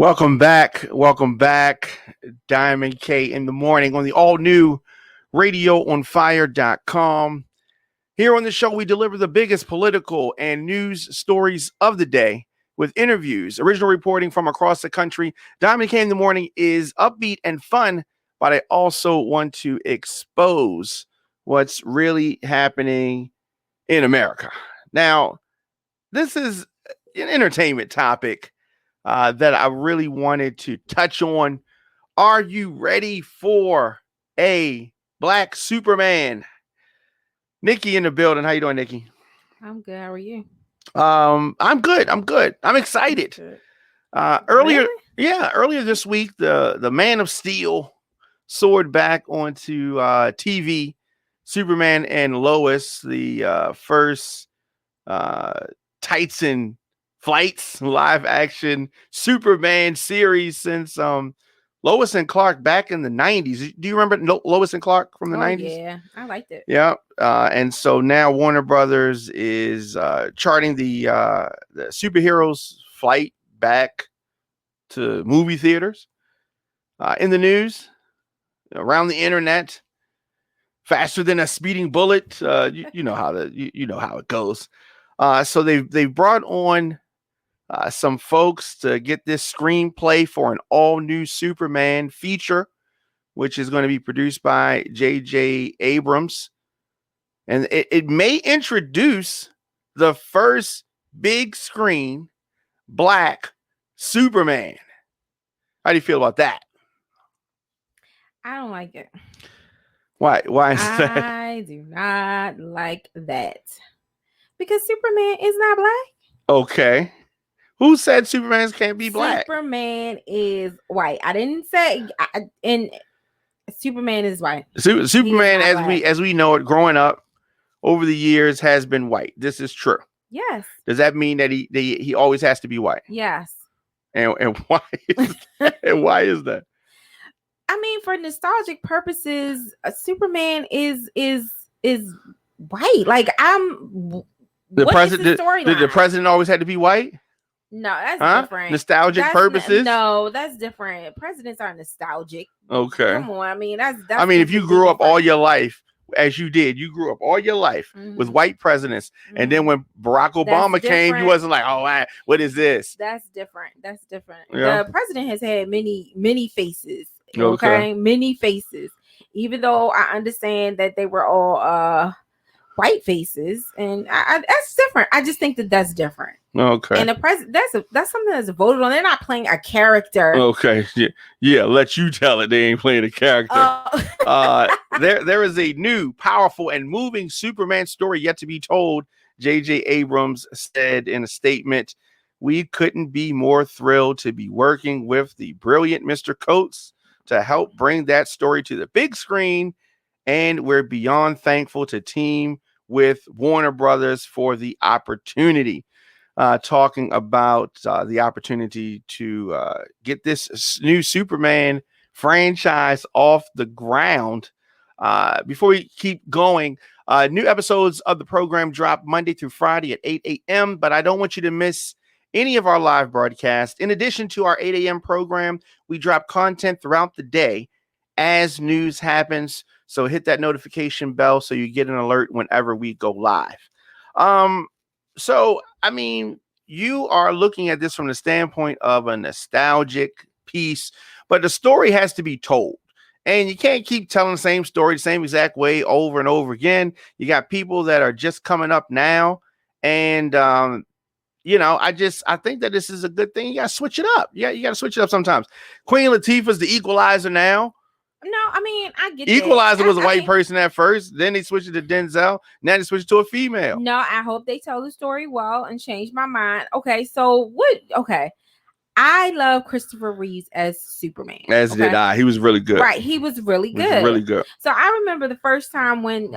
Welcome back. Welcome back. Diamond K in the morning on the all new radioonfire.com. Here on the show, we deliver the biggest political and news stories of the day with interviews, original reporting from across the country. Diamond K in the morning is upbeat and fun, but I also want to expose what's really happening in America. Now, this is an entertainment topic that I really wanted to touch on. Are you ready for a black Superman? Nikki in the building. How you doing, Nikki? I'm good. How are you? I'm good. I'm excited. Earlier this week, the Man of Steel soared back onto TV. Superman and Lois, the first Titan Flights live action Superman series since Lois and Clark back in the 90s. Do you remember Lois and Clark from the 90s? Yeah, I liked it. Yeah. And so now Warner Brothers is charting the superheroes flight back to movie theaters. In the news, around the internet, faster than a speeding bullet. You know how it goes. So they've brought on some folks to get this screenplay for an all-new Superman feature, which is going to be produced by J.J. Abrams. And it may introduce the first big screen black Superman. How do you feel about that? I don't like it. Why is that? I do not like that. Because Superman is not black. Okay. Who said Superman can't be black? Superman is white. I didn't say and Superman is white. Superman, as we know it, growing up over the years, has been white. This is true. Yes. Does that mean that he always has to be white? Yes. And why is that? And why is that? I mean, for nostalgic purposes, Superman is white. Like the president. Did the president always had to be white? No, that's different. Nostalgic purposes? No, that's different. Presidents are nostalgic. Okay. Come on. I mean, that's I mean, if you grew up all your life, as you did, you grew up all your life with white presidents. Mm-hmm. And then when Barack Obama came, you wasn't like, oh, what is this? That's different. That's different. Yeah. The president has had many faces. Okay. Many faces. Even though I understand that they were all white faces, and that's different. I just think that's different. Okay. And the president, that's something that's voted on. They're not playing a character. Okay. Yeah. Let you tell it. They ain't playing a character. There is a new, powerful, and moving Superman story yet to be told. J.J. Abrams said in a statement, "We couldn't be more thrilled to be working with the brilliant Mr. Coates to help bring that story to the big screen. And we're beyond thankful to team with Warner Brothers for the opportunity." Talking about the opportunity to get this new Superman franchise off the ground. Before we keep going, new episodes of the program drop Monday through Friday at 8 a.m., but I don't want you to miss any of our live broadcasts. In addition to our 8 a.m. program, we drop content throughout the day as news happens. So hit that notification bell so you get an alert whenever we go live. So, I mean, you are looking at this from the standpoint of a nostalgic piece, but the story has to be told. And you can't keep telling the same story the same exact way over and over again. You got people that are just coming up now. And, I think that this is a good thing. You got to switch it up. Yeah, you got to switch it up sometimes. Queen Latifah's the Equalizer now. No, I mean, I get Equalizer was a white person at first. Then they switched it to Denzel. Now they switched it to a female. No, I hope they tell the story well and change my mind. Okay, so what? Okay, I love Christopher Reeves as Superman. As did I. He was really good. Right, he was really good. Really good. So I remember the first time when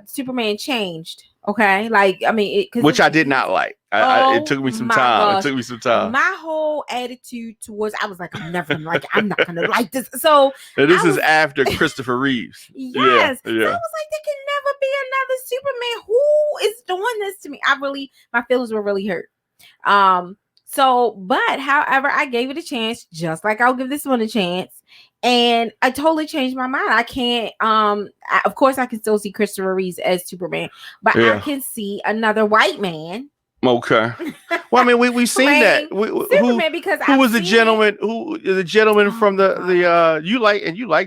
Superman changed. Okay, like I mean, which I did not like. It took me some time. Gosh. It took me some time. My whole attitude towards, I was like, I'm not gonna like this. So this is after Christopher Reeves. Yes. Yeah. So I was like, there can never be another Superman. Who is doing this to me? My feelings were really hurt. So So, but however, I gave it a chance, just like I'll give this one a chance. And I totally changed my mind. I can't, of course I can still see Christopher Reeves as Superman, but I can see another white man. Okay. Well, I mean, we've seen that. Superman, because who was the gentleman? The gentleman from the you like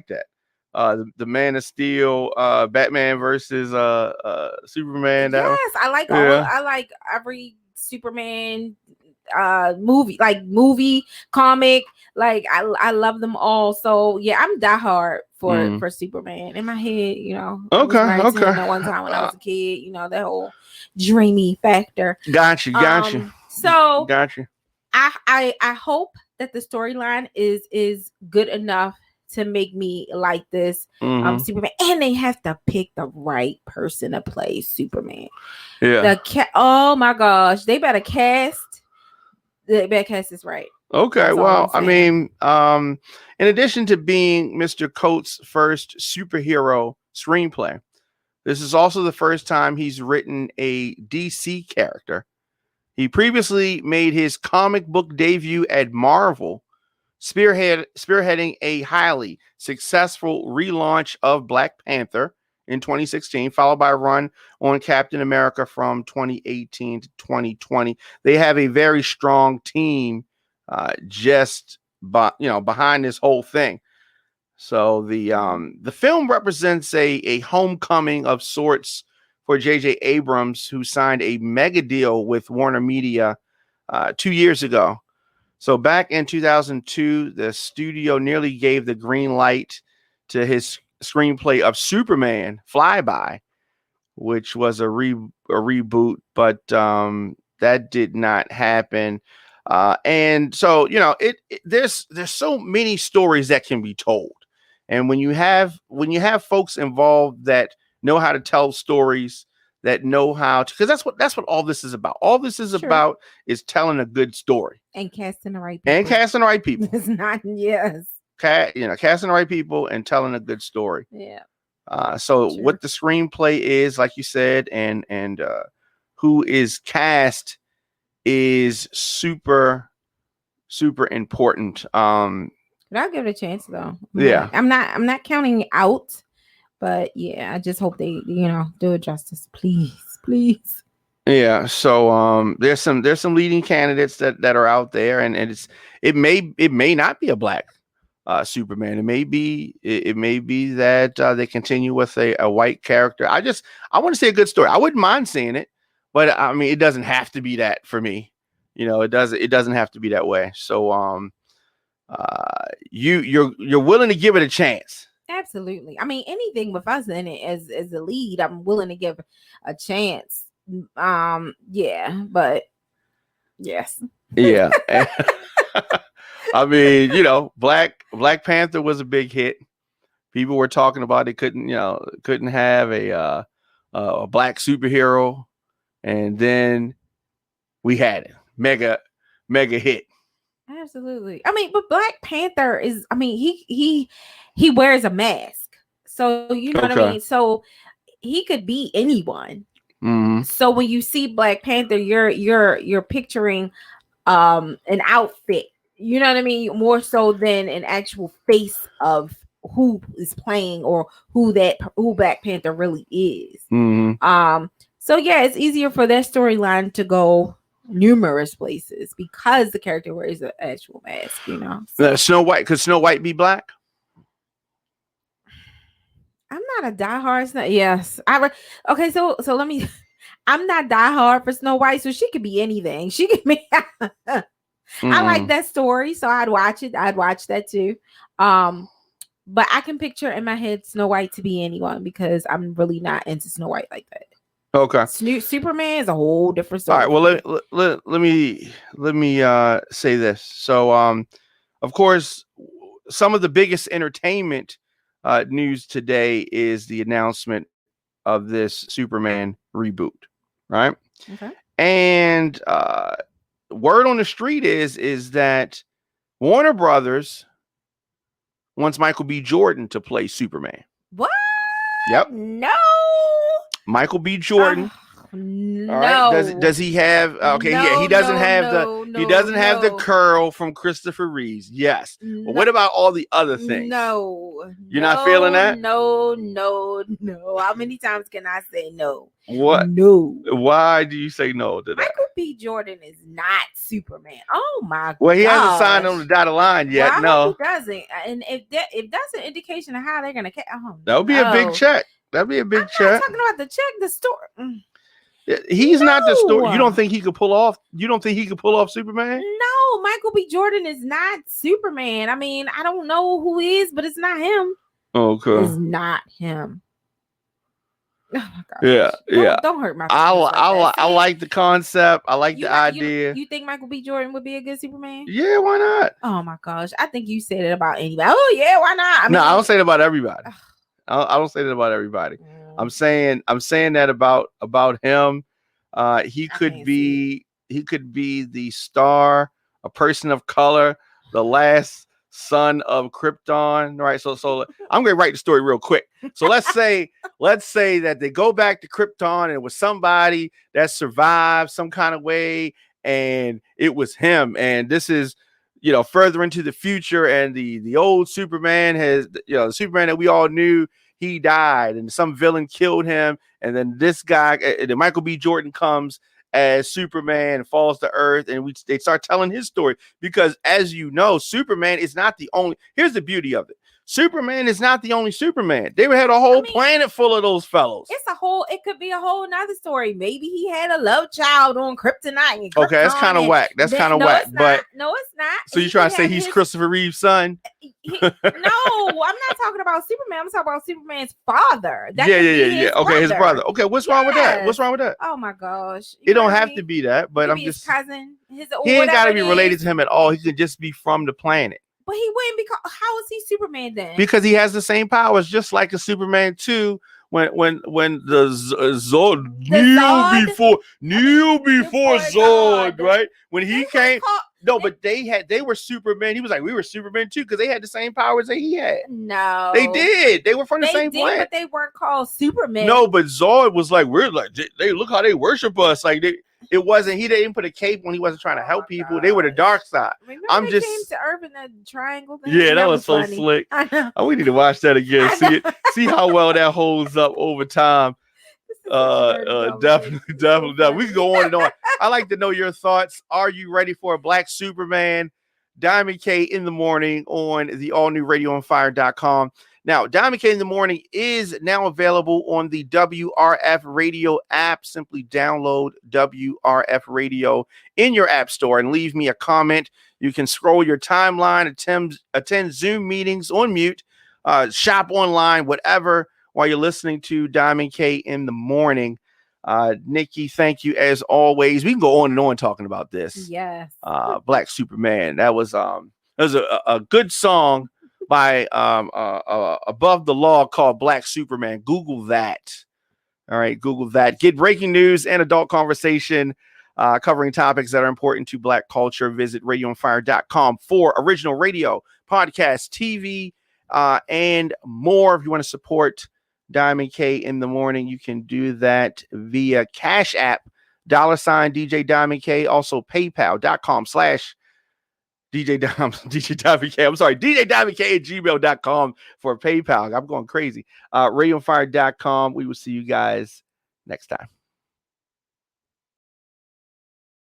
that. The Man of Steel, Batman versus Superman. Yes, I like every Superman movie, comic. Like I love them all. So yeah, I'm diehard for Superman. In my head, I was married to him at one time when I was a kid. That whole dreamy factor. Got you. So got you. I hope that the storyline is good enough to make me like this Superman, and they have to pick the right person to play Superman. Yeah. Oh my gosh, they better cast. They better cast this right. Okay. Well, I mean, in addition to being Mr. Coates' first superhero screenplay, this is also the first time he's written a DC character. He previously made his comic book debut at Marvel, spearheading a highly successful relaunch of Black Panther in 2016, followed by a run on Captain America from 2018 to 2020. They have a very strong team behind this whole thing. So the film represents a homecoming of sorts for J.J. Abrams, who signed a mega deal with Warner Media 2 years ago. So back in 2002, the studio nearly gave the green light to his screenplay of Superman Flyby, which was a reboot, but that did not happen. And so, there's so many stories that can be told. And when you have folks involved that know how to tell stories, that know how to, because that's what all this is about. All this is about is telling a good story and casting the right people. It's not casting the right people and telling a good story. Yeah. So what the screenplay is, like you said, and who is cast is super important. But I'll give it a chance though. Yeah. I'm not counting out. But yeah, I just hope they, do it justice, please. Yeah. So there's some leading candidates that are out there, and it may not be a black Superman. It may be that they continue with a white character. I want to see a good story. I wouldn't mind seeing it, but I mean, it doesn't have to be that for me. It doesn't have to be that way. So you're willing to give it a chance. Absolutely. I mean, anything with us in it as the lead, I'm willing to give a chance. Yeah, but yes. Yeah. I mean, Black Panther was a big hit. People were talking about it couldn't have a black superhero, and then we had it. Mega hit. Absolutely. I mean, but Black Panther is, I mean, he wears a mask. So you know what I mean? So he could be anyone. Mm-hmm. So when you see Black Panther, you're picturing an outfit. You know what I mean? More so than an actual face of who is playing or who Black Panther really is. Mm-hmm. So yeah, it's easier for that storyline to go numerous places because the character wears an actual mask, So. Snow White, could Snow White be black? I'm not a diehard yes. Okay, so let me I'm not diehard for Snow White, so she could be anything. She could be I like that story, so I'd watch it. I'd watch that too. But I can picture in my head Snow White to be anyone because I'm really not into Snow White like that. Okay. Superman is a whole different story. All right. Well, let me say this. So, of course, some of the biggest entertainment news today is the announcement of this Superman reboot, right? Okay. And word on the street is that Warner Brothers wants Michael B. Jordan to play Superman. What? Yep. No. Michael B. Jordan. No. Right. Does he have? Okay. No, yeah. He doesn't have He doesn't have the curl from Christopher Reeves. Yes. But what about all the other things? No. You're not feeling that? No. How many times can I say no? What? No. Why do you say no to that? Michael B. Jordan is not Superman. Oh my god. Well, he hasn't signed on the dotted line yet. Well, no, he doesn't. And if that's an indication of how they're gonna that would be a big check. That'd be a big check. I'm not talking about the check, the story. He's not the story. You don't think he could pull off? You don't think he could pull off Superman? No, Michael B. Jordan is not Superman. I mean, I don't know who is, but it's not him. Okay, it's not him. Oh my gosh. Yeah. Don't hurt my. I like the concept. I like the idea. You think Michael B. Jordan would be a good Superman? Yeah, why not? Oh my gosh, I think you said it about anybody. Oh yeah, why not? I don't say it about everybody. I don't say that about everybody. I'm saying that about him. He could be the star, a person of color, the last son of Krypton, right? So I'm gonna write the story real quick. So let's say that they go back to Krypton and it was somebody that survived some kind of way, and it was him. And this is, further into the future, and the old Superman has, the Superman that we all knew, he died, and some villain killed him, and then this guy, and then Michael B. Jordan comes as Superman and falls to Earth, and they start telling his story, because as you know, Superman is not the only. Here's the beauty of it: Superman is not the only Superman. They had a whole planet full of those fellows. It could be a whole nother story. Maybe he had a love child on Kryptonite. Okay, that's kind of whack. That's kind of whack. But no, it's not. So you trying to say he's Christopher Reeve's son? No, I'm not talking about Superman. I'm talking about Superman's father. Yeah. Okay, his brother. Okay, what's wrong with that? What's wrong with that? Oh my gosh. It don't have to be that, but I'm just his cousin. He ain't got to be related to him at all. He could just be from the planet. But he wouldn't be called. How is he Superman then? Because he has the same powers, just like a Superman 2. When the Zod kneel before Zod, right? When he came, but they were Superman. He was like, we were Superman too, because they had the same powers that he had. No, they did. They were from the same planet, but they weren't called Superman. No, but Zod was like, we're like, they look how they worship us. Like it wasn't. He didn't put a cape when he wasn't trying to help people. They were the dark side. Remember came to Earth in that triangle thing? Yeah, that was so slick. I know. We need to watch that again. See how well that holds up over time. Definitely. We can go on and on. I like to know your thoughts. Are you ready for a Black Superman? Diamond K in the morning on the all new radioonfire.com. Now, Diamond K in the morning is now available on the WRF Radio app. Simply download WRF Radio in your app store and leave me a comment. You can scroll your timeline, attend Zoom meetings on mute, shop online, whatever, while you're listening to Diamond K in the morning. Nikki, thank you as always. We can go on and on talking about this. Yes. Black Superman. That was a good song by Above the Law called Black Superman. Google that. All right, Google that. Get breaking news and adult conversation covering topics that are important to Black culture. Visit radioonfire.com for original radio, podcast, TV, and more. If you want to support Diamond K in the morning, you can do that via Cash App, $DJ Diamond K, also PayPal.com/ DJ Diamond K. I'm sorry, DJ Diamond K at gmail.com for PayPal. I'm going crazy. Radioonfire.com. We will see you guys next time.